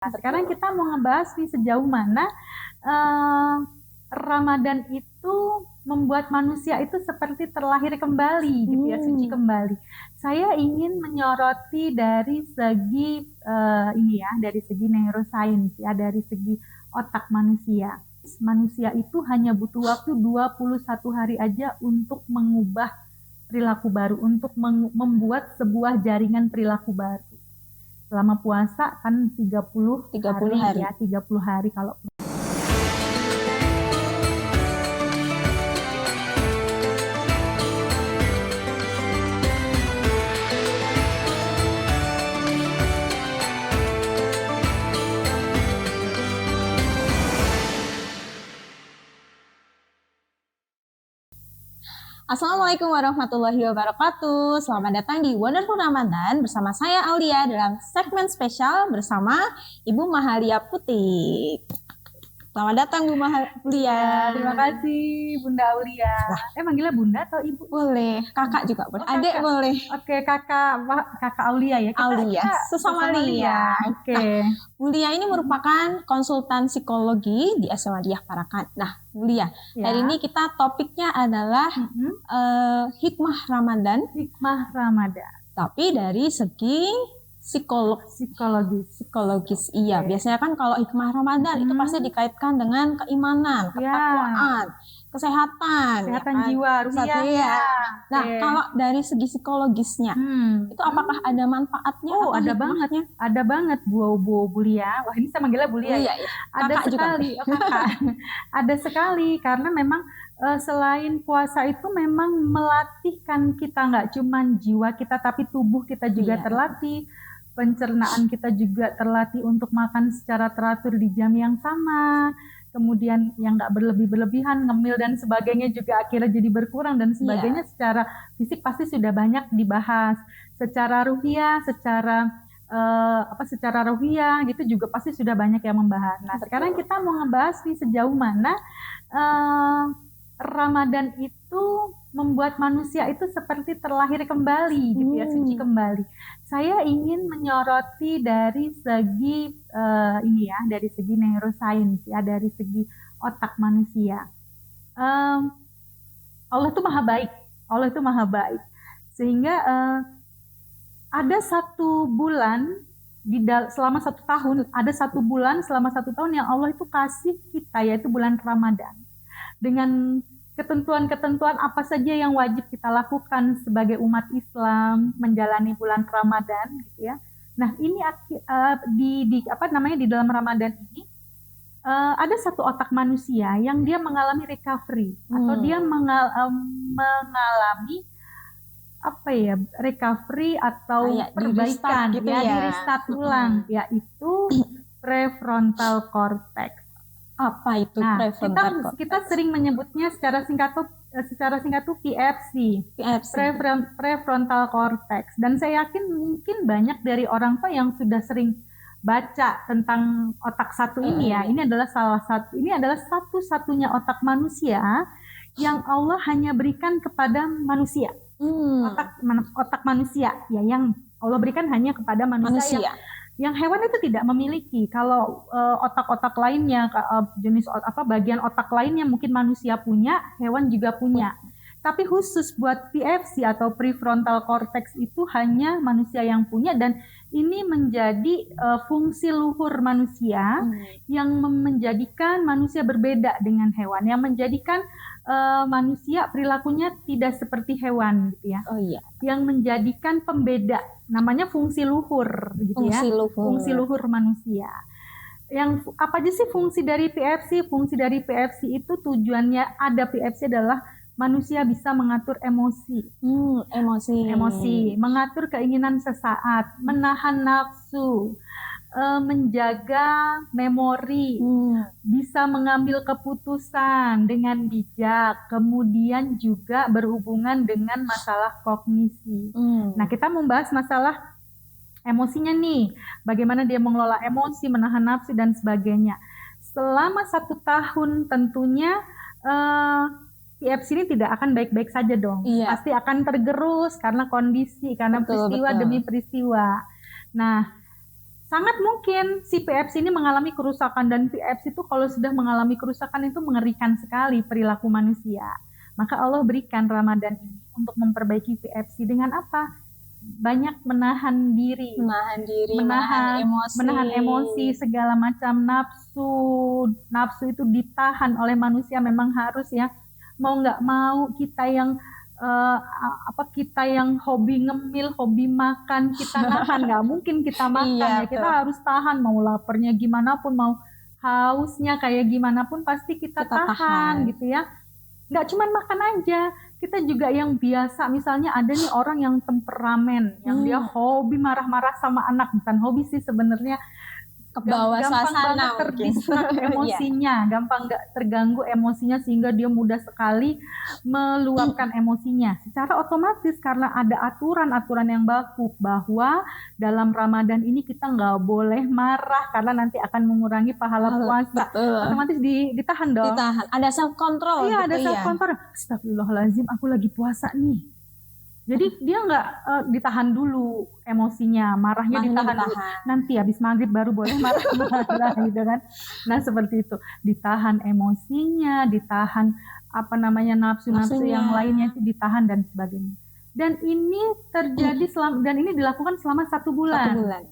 Nah, sekarang kita mau ngebahas nih sejauh mana eh, Ramadan itu membuat manusia itu seperti terlahir kembali gitu ya, suci kembali. Saya ingin menyoroti dari segi ini ya, dari segi neuroscience ya, dari segi otak manusia. Manusia itu hanya butuh waktu 21 hari aja untuk mengubah perilaku baru, untuk membuat sebuah jaringan perilaku baru. Selama puasa kan 30 hari ya, 30 hari kalau Assalamualaikum warahmatullahi wabarakatuh. Selamat datang di Wonderful Ramadan bersama saya Aulia dalam segmen spesial bersama Ibu Mahalia Putih. Selamat datang Bu Mahalia. Terima kasih Bunda Aulia. Manggilnya Bunda atau Ibu? Boleh, kakak juga boleh. Adik Kakak. boleh. Oke, kakak Aulia ya. Aulia, sesama Lia. Oke. Bu Lia ini merupakan konsultan psikologi di SMA Diah Parakan. Nah, Bu Lia, hari ini kita topiknya adalah hikmah Ramadan. Hikmah Ramadan. Tapi dari segi psikologis. Iya, biasanya kan kalau hikmah Ramadan itu pasti dikaitkan dengan keimanan, ketakwaan, kesehatan ya kan? Jiwa, ruhiyah. Nah, kalau dari segi psikologisnya, itu apakah ada manfaatnya? Oh, ada banget. Ada banget Bu Lia. Wah, ini saya manggilnya Bu Lia ya. Ada sekali, kakak. Ada sekali karena memang selain puasa itu memang melatihkan kita, nggak cuma jiwa kita tapi tubuh kita juga terlatih, pencernaan kita juga terlatih untuk makan secara teratur di jam yang sama, kemudian yang nggak berlebihan, ngemil dan sebagainya juga akhirnya jadi berkurang dan sebagainya. Secara fisik pasti sudah banyak dibahas, secara ruhiyah, secara ruhiyah gitu juga pasti sudah banyak yang membahas. Nah, sekarang kita mau ngebahas nih sejauh mana Ramadan itu membuat manusia itu seperti terlahir kembali gitu ya, suci kembali. Saya ingin menyoroti dari segi ini ya, dari segi neuroscience ya, dari segi otak manusia. Allah itu maha baik, Allah itu maha baik. Sehingga ada satu bulan selama 1 tahun, ada 1 bulan selama 1 tahun yang Allah itu kasih kita, yaitu bulan Ramadan. Dengan ketentuan-ketentuan apa saja yang wajib kita lakukan sebagai umat Islam menjalani bulan Ramadan gitu ya. Nah, ini di dalam Ramadan ini ada satu otak manusia yang dia mengalami recovery atau dia mengalami recovery atau perbaikan gitu di restart ulang, yaitu prefrontal cortex. Apa itu prefrontal cortex? Kita sering menyebutnya secara singkat tuh PFC, prefrontal cortex. Dan saya yakin mungkin banyak dari orang tua yang sudah sering baca tentang otak satu ini ya. Ini adalah satu-satunya otak manusia yang Allah hanya berikan kepada manusia. Otak manusia ya, yang Allah berikan hanya kepada manusia. Yang hewan itu tidak memiliki. Kalau otak-otak lainnya, bagian otak lainnya mungkin manusia punya, hewan juga punya. Tapi khusus buat PFC atau prefrontal cortex itu hanya manusia yang punya, dan ini menjadi fungsi luhur manusia yang menjadikan manusia berbeda dengan hewan, yang menjadikan manusia perilakunya tidak seperti hewan gitu ya. Yang menjadikan pembeda, namanya fungsi luhur gitu fungsi luhur manusia. Yang apa aja sih fungsi dari PFC? Fungsi dari PFC itu tujuannya ada PFC adalah manusia bisa mengatur emosi, mengatur keinginan sesaat, menahan nafsu, menjaga memori, bisa mengambil keputusan dengan bijak, kemudian juga berhubungan dengan masalah kognisi. Nah, kita membahas masalah emosinya nih, bagaimana dia mengelola emosi, menahan nafsu dan sebagainya. Selama 1 tahun tentunya PFC ini tidak akan baik-baik saja dong. Pasti akan tergerus karena kondisi, karena peristiwa demi peristiwa. Nah, sangat mungkin si PFC ini mengalami kerusakan, dan PFC itu kalau sudah mengalami kerusakan itu mengerikan sekali perilaku manusia. Maka Allah berikan Ramadan ini untuk memperbaiki PFC dengan apa? Banyak menahan diri, menahan emosi, segala macam nafsu itu ditahan oleh manusia, memang harus ya, mau nggak mau kita yang hobi ngemil, hobi makan, kita nahan, nggak mungkin kita makan ya, kita harus tahan, mau laparnya gimana pun, mau hausnya kayak gimana pun pasti kita tahan gitu ya. Nggak cuma makan aja, kita juga yang biasa, misalnya ada nih orang yang temperamen, yang dia hobi marah-marah sama anak, bukan hobi sih sebenarnya, ke bawah gampang suasana banget terdistrak emosinya, gampang nggak terganggu emosinya, sehingga dia mudah sekali meluapkan emosinya secara otomatis, karena ada aturan-aturan yang baku bahwa dalam Ramadan ini kita nggak boleh marah karena nanti akan mengurangi pahala puasa. Otomatis ditahan dong. Ditahan. Ada self control. Iya, ada self control. Astagfirullahaladzim, aku lagi puasa nih. Jadi dia nggak ditahan dulu emosinya, marahnya ditahan dulu. Nanti habis maghrib baru boleh marah-marah gitu kan. Nah seperti itu, ditahan emosinya, ditahan nafsu-nafsu yang lainnya itu ditahan dan sebagainya. Dan ini terjadi dan ini dilakukan selama 1 bulan.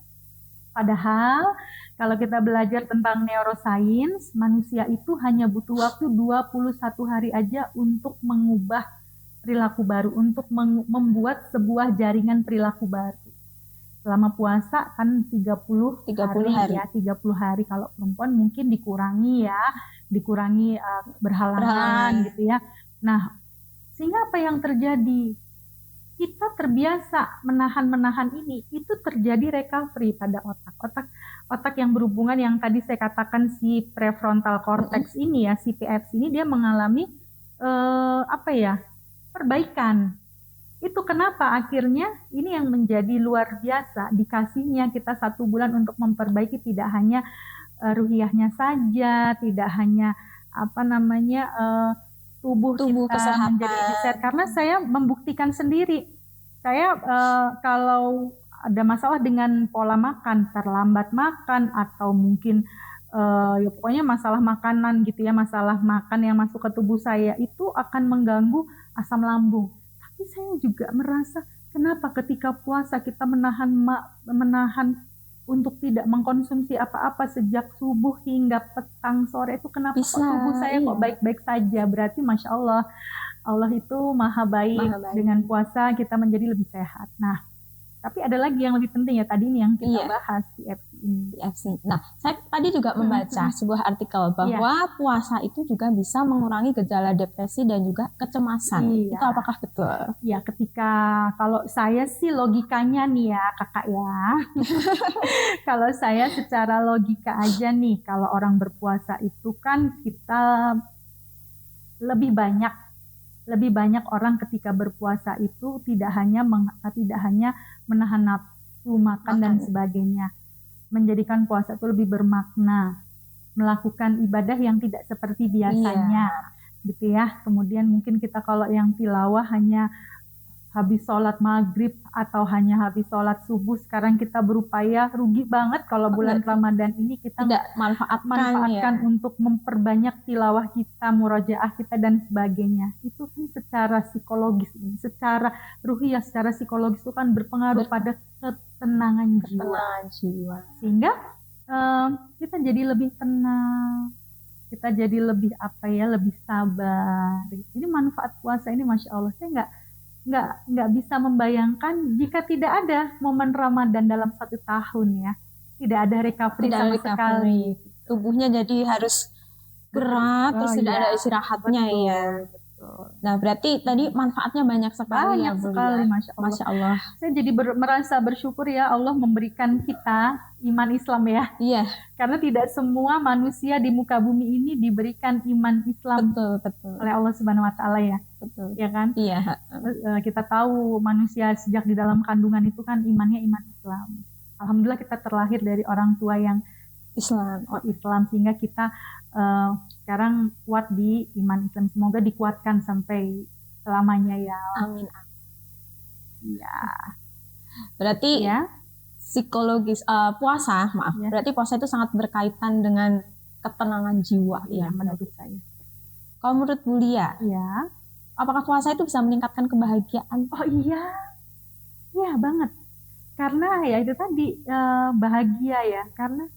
Padahal kalau kita belajar tentang neuroscience, manusia itu hanya butuh waktu 21 hari aja untuk mengubah perilaku baru, untuk membuat sebuah jaringan perilaku baru. Selama puasa kan 30 hari ya, 30 hari. Kalau perempuan mungkin dikurangi berhalangan gitu ya. Nah, sehingga apa yang terjadi? Kita terbiasa menahan ini, itu terjadi recovery pada otak yang berhubungan, yang tadi saya katakan si prefrontal cortex ini ya, si PFC ini, dia mengalami perbaikan. Itu kenapa akhirnya ini yang menjadi luar biasa, dikasihnya kita 1 bulan untuk memperbaiki tidak hanya ruhiyahnya saja, tidak hanya tubuh kita kesehatan menjadi sehat. Karena saya membuktikan sendiri, saya kalau ada masalah dengan pola makan, terlambat makan, atau mungkin ya pokoknya masalah makanan gitu ya, masalah makan yang masuk ke tubuh saya itu akan mengganggu asam lambung. Tapi saya juga merasa kenapa ketika puasa kita menahan untuk tidak mengkonsumsi apa-apa sejak subuh hingga petang sore, itu kenapa tubuh saya kok baik-baik saja? Berarti Masya Allah, Allah itu maha baik. Dengan puasa kita menjadi lebih sehat. Nah, tapi ada lagi yang lebih penting ya, tadi ini yang kita bahas PFC ini. Nah, saya tadi juga membaca sebuah artikel bahwa puasa itu juga bisa mengurangi gejala depresi dan juga kecemasan. Itu apakah betul? Ya, kalau saya sih logikanya nih ya kakak ya. Kalau saya secara logika aja nih, kalau orang berpuasa itu kan kita lebih banyak orang ketika berpuasa itu tidak hanya menahan nafsu makan dan sebagainya, menjadikan puasa itu lebih bermakna, melakukan ibadah yang tidak seperti biasanya, gitu ya. Kemudian mungkin kita kalau yang tilawah hanya habis sholat maghrib atau hanya habis sholat subuh, sekarang kita berupaya, rugi banget kalau bulan Ramadan ini kita tidak manfaatkan untuk memperbanyak tilawah kita, murojaah kita dan sebagainya. Itu kan secara psikologis, secara ruhiyah, secara psikologis itu kan berpengaruh pada ketenangan jiwa. Sehingga kita jadi lebih tenang, kita jadi lebih lebih sabar. Jadi manfaat puasa ini Masya Allah, saya nggak bisa membayangkan jika tidak ada momen Ramadan dalam 1 tahun ya, tidak ada recovery sama sekali. Tubuhnya jadi harus gerak, terus tidak ada istirahatnya ya. Nah, berarti tadi manfaatnya banyak sekali. Masya Allah. Saya jadi merasa bersyukur ya, Allah memberikan kita iman Islam ya. Iya. Karena tidak semua manusia di muka bumi ini diberikan iman Islam. Betul. Oleh Allah Subhanahu Wa Taala ya. Betul. Ya kan? Iya. Kita tahu manusia sejak di dalam kandungan itu kan imannya iman Islam. Alhamdulillah kita terlahir dari orang tua yang Islam, sehingga kita sekarang kuat di iman Islam. Semoga dikuatkan sampai selamanya ya. Amin. Ya. Berarti psikologis puasa, maaf. Ya. Berarti puasa itu sangat berkaitan dengan ketenangan jiwa Iya, ya. menurut saya. Kalau menurut Bu Lia, Ya. apakah puasa itu bisa meningkatkan kebahagiaan? Oh iya. Iya banget. Karena ya itu tadi bahagia ya. Karena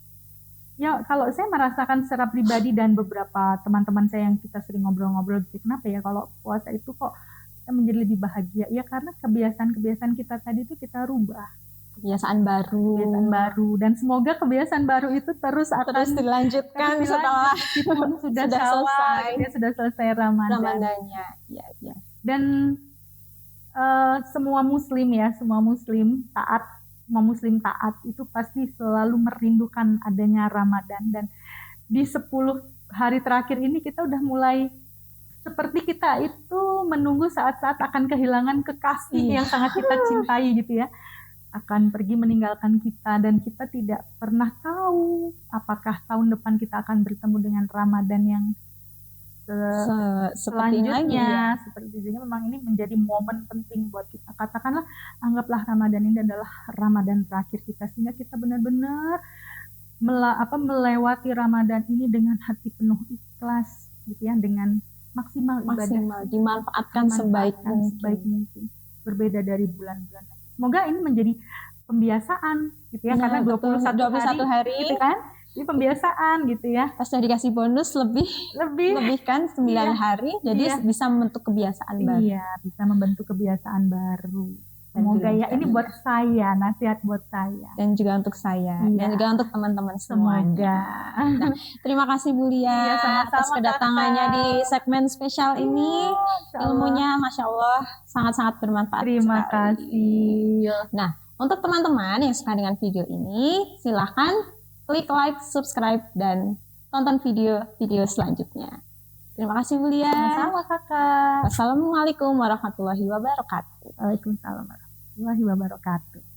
ya kalau saya merasakan secara pribadi dan beberapa teman-teman saya yang kita sering ngobrol-ngobrol gitu, kenapa ya kalau puasa itu kok kita menjadi lebih bahagia? Ya karena kebiasaan-kebiasaan kita tadi itu kita rubah. Kebiasaan baru Dan semoga kebiasaan baru itu terus dilanjutkan terus setelah meskipun sudah selesai gitu ya, sudah selesai Ramadan. Ramadannya. Ya, ya. Dan semua muslim taat itu pasti selalu merindukan adanya Ramadan, dan di 10 hari terakhir ini kita udah mulai seperti kita itu menunggu saat-saat akan kehilangan kekasih yang sangat kita cintai gitu ya, akan pergi meninggalkan kita, dan kita tidak pernah tahu apakah tahun depan kita akan bertemu dengan Ramadan yang selanjutnya. Seperti itu memang ini menjadi momen penting buat kita. Katakanlah, anggaplah Ramadan ini adalah Ramadan terakhir kita, sehingga kita benar-benar melewati Ramadan ini dengan hati penuh ikhlas gitu ya, dengan maksimal ibadah, dimanfaatkan sebaik mungkin, berbeda dari bulan-bulan lain. Semoga ini menjadi pembiasaan gitu ya, karena 21 hari gitu kan. Ini pembiasaan gitu ya. Pas udah dikasih bonus lebih kan 9 hari, jadi bisa membentuk kebiasaan baru. Iya, bisa membentuk kebiasaan baru. Semoga ya, ini buat saya, nasihat buat saya. Dan juga untuk saya, dan juga untuk teman-teman semuanya. Nah, terima kasih Bu Lia atas kedatangannya di segmen spesial ini. Ilmunya Masya Allah sangat-sangat bermanfaat. Terima kasih. Nah, untuk teman-teman yang suka dengan video ini, silahkan klik like, subscribe, dan tonton video-video selanjutnya. Terima kasih Bu Lia. Sama-sama Kakak. Wassalamualaikum warahmatullahi wabarakatuh. Waalaikumsalam warahmatullahi wabarakatuh.